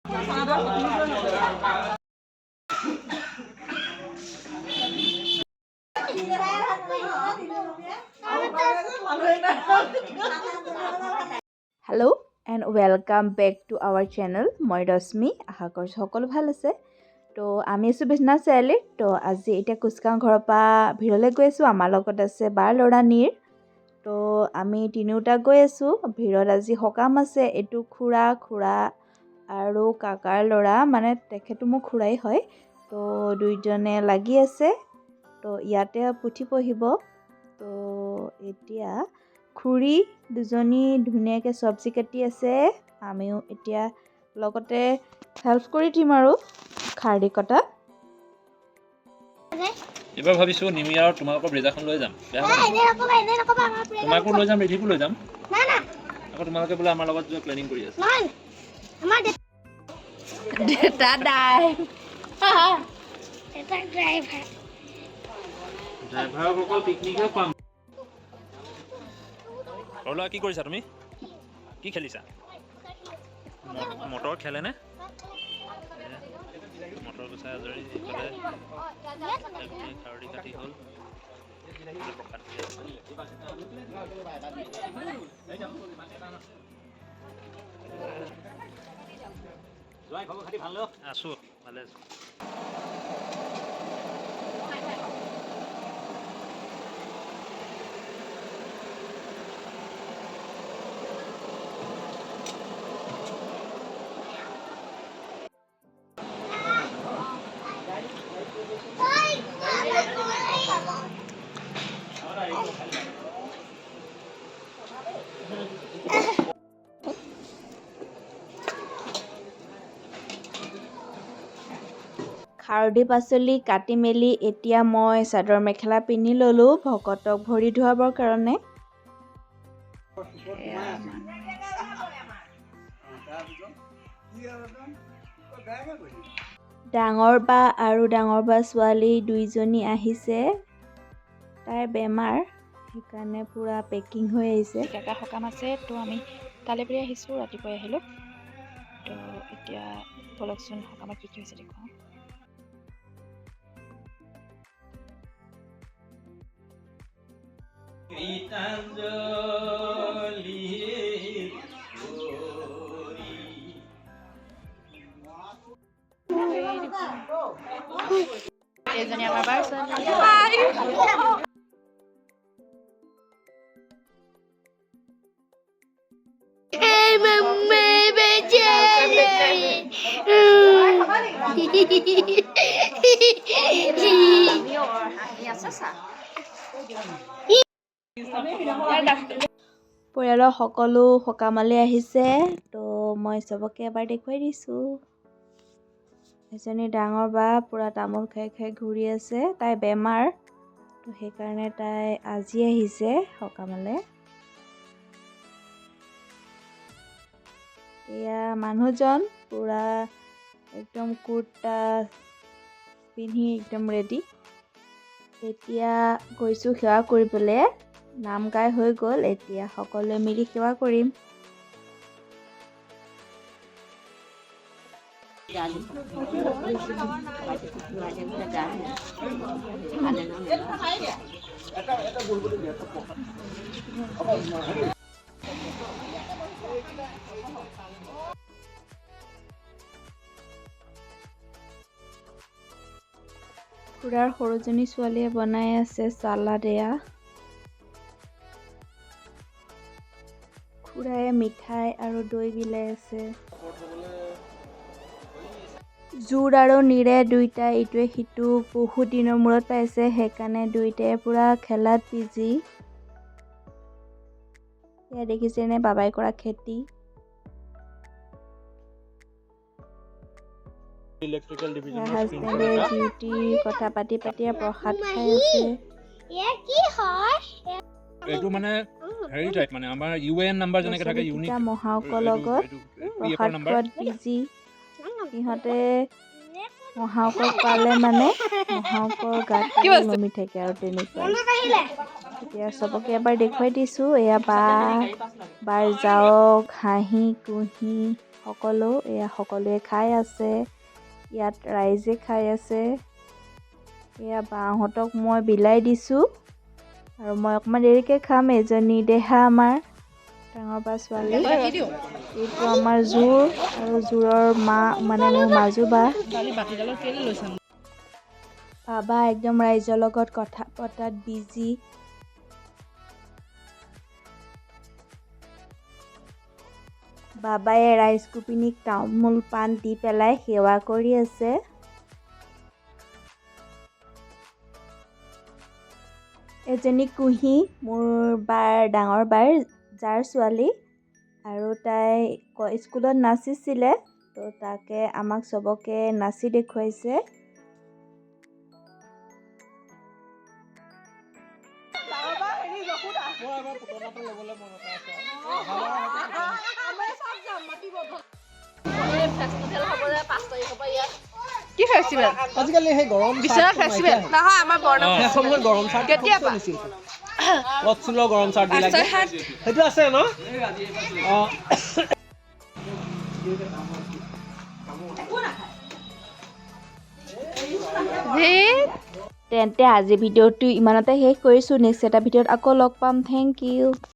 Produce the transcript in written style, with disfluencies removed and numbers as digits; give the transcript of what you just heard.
Hello' and welcome back to our channel. মই ৰশ্মি, আশা কৰিছোঁ সকলো ভাল আছে। তো আমি আছোঁ বিশ্বনাথ চাৰিআলিত। তো আজি এতিয়া কোচগাঁও ঘৰৰ পৰা ভিৰলৈ গৈ আছোঁ। আমাৰ লগত আছে বাৰ ল'ৰা নীৰ। তো আমি তিনিওটা গৈ আছোঁ। ভিৰত আজি সকাম আছে। এইটো খুৰা আৰু কাকাৰ ল'ৰা, মানে তেখেতো মোৰ খুৰাই হয়। তো দুইজনে লাগি আছে। তো ইয়াতে পুথি পঢ়িব। তো এতিয়া খুৰী দুজনী ধুনীয়াকৈ চব্জি কাটি আছে। আমিও এতিয়া লগতে হেল্প কৰি দিম আৰু খাৰলি কটা। এবাৰ ভাবিছোঁ নিউ ইয়াৰত তোমালোকৰ ব্ৰেজাৰখন লৈ যাম। তোমাকো লৈ যাম, ৰিধিকো লৈ যাম। আকৌ তোমালোকে বোলে আমাৰ লগত যোৱা প্লেনিং কৰি আছা। ড্ৰাইভাৰক অকল পিকনিকহে পাম। অলা, কি কৰিছা তুমি? কি খেলিছা? মটৰ খেলেনে? মটৰ গুচাই আজৰি এইফালে খাৰলি কাটি হ'ল। আছোঁ, ভালে আছোঁ। খাৰলি পাচলি কাটি মেলি এতিয়া মই চাদৰ মেখেলা পিন্ধি ল'লোঁ ভকতক ভৰি ধুৱাবৰ কাৰণে। ডাঙৰ বা আৰু ডাঙৰ বা ছোৱালী দুইজনী আহিছে। তাইৰ বেমাৰ, সেইকাৰণে পূৰা পেকিং হৈ আহিছে। কাকা সকাম আছে, তো আমি কালি পৰি আহিছোঁ, ৰাতিপুৱাই আহিলোঁ। তো এতিয়া বলকচোন সকামত কি হৈছে দেখুৱাওঁ। এইজনী আমাৰ বাৰ ছোৱালী। পৰিয়ালৰ সকলো সকামলৈ আহিছে। তো মই চবকে এবাৰ দেখুৱাই দিছোঁ। এজনী ডাঙৰ বা পূৰা তামোল খাই খাই ঘূৰি আছে। তাই বেমাৰ, তো সেইকাৰণে তাই আজি আহিছে সকামলৈ। এয়া মানুহজন পূৰা একদম কুৰ্তা পিন্ধি একদম ৰেডি। এতিয়া গৈছোঁ সেৱা কৰিবলৈ। নাম গাই হৈ গ'ল, এতিয়া সকলোৱে মিলি সেৱা কৰিম। খুৰাৰ সৰুজনী ছোৱালীয়ে বনাই আছে চালাড। এয়া খুৰাই মিঠাই আৰু দৈ বিলাই আছে। জোৰ আৰু নীৰে দুইটাই ইটোৱে সিটো বহুত দিনৰ মূৰত পাইছে, সেইকাৰণে দুইটাই পূৰা খেলাত বিজি। এয়া দেখিছেনে বাবাই কৰা খেতি। হাজবেণ্ডে ডিউটি কথা পাতি প্ৰসাদ খাই আছে। এইটো মানে হেৰি টাইপ, মানে আমাৰ ইউএন নাম্বাৰ যেনেকৈ থাকে, ইউনিক মহাকৰ লগত প্ৰসাদ খোৱাত বিজি। সিহঁতে মহাকক পালে মানে মহাকৰ গাত নমি থাকে আৰু তেনেকুৱা। এতিয়া চবকে এবাৰ দেখুৱাই দিছোঁ। এয়া বাৰ জাওক, হাঁহি কুঁহি সকলোৱে খাই আছে। ইয়াত ৰাইজে খাই আছে। এয়া বাহঁতক মই বিলাই দিছোঁ আৰু মই অকণমান দেৰিকৈ খাম। এজনী দেহা আমাৰ ডাঙৰ বা ছোৱালী। এইটো আমাৰ জোৰ আৰু জোৰৰ মা মানে মোৰ মাজু বা। বাবা একদম ৰাইজৰ লগত কথা পতাত বিজি। বাবাই ৰাইজ গোপিনীক তামোল পাণ দি পেলাই সেৱা কৰি আছে। এজনী কুঁহি মোৰ ডাঙৰ বাৰ যাৰ ছোৱালী আৰু তাই স্কুলত নাচিছিলে, তো তাকে আমাক চবকে নাচি দেখুৱাইছে। কি ফেষ্টিভেল? আজিকালি সেই গৰম বিশ্বনাথ ফেষ্টিভেল নহয়, আমাৰ বৰ্ণ সময়ত গৰম চাৰ্ট কেতিয়াবা? কটচুলৰ গৰম চাৰ্ট বিলাক সেইটো আছে ন? তেন্তে আজি ভিডিঅ'টো ইমানতে শেষ কৰিছোঁ। নেক্সট এটা ভিডিঅ'ত আকৌ লগ পাম। Thank U.